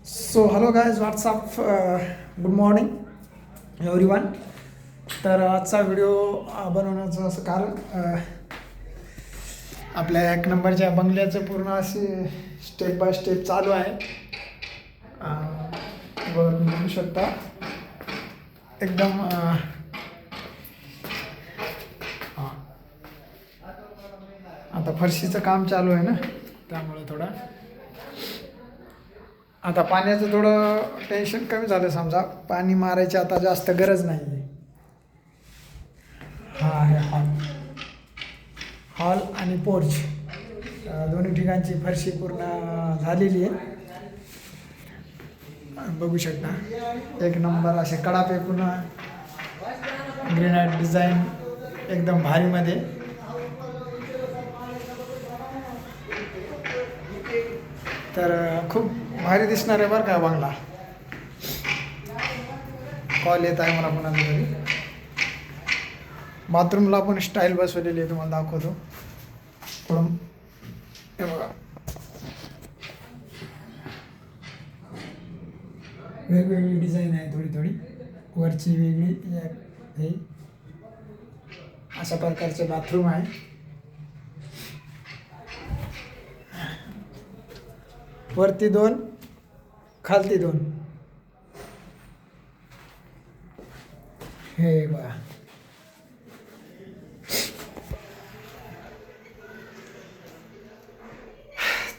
So hello guys WhatsApp good morning everyone. तर आजचा video बनवण्याचं असं कारण आपल्या एक नंबरच्या बंगल्याचं पूर्ण असे स्टेप बाय स्टेप चालू आहे. बघा तुम्ही बघू शकता एकदम आता फरशीचं काम चालू आहे ना, त्यामुळे थोडं आता पाण्याचं थोडं टेन्शन कमी झालं. समजा पाणी मारायची आता जास्त गरज नाही आहे. हा आहे हॉल आणि पोर्च दोन्ही ठिकाणची फरशी पूर्ण झालेली आहे. बघू शकता एक नंबर असे कडापे पूर्ण ग्रेनाइट डिझाईन एकदम भारीमध्ये. तर खूप भारी दिसणार आहे बरं का बंगला. कॉल येत आहे मला कोणाचा तरी. बाथरूमला पण स्टाईल बसवलेली आहे, तुम्हाला दाखवतो थोडं. हे बघा वेगवेगळी डिझाईन आहे, थोडी थोडी वरची वेगळी हे अशा प्रकारचे बाथरूम आहे. वरती दोन खालती दोन. हे बघा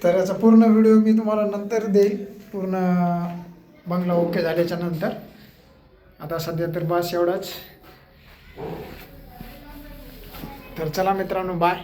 तर याचा पूर्ण व्हिडिओ मी तुम्हाला नंतर देईल, पूर्ण बंगला ओके झाल्याच्या नंतर. आता सध्या तर बस एवढंच. तर चला मित्रांनो, बाय.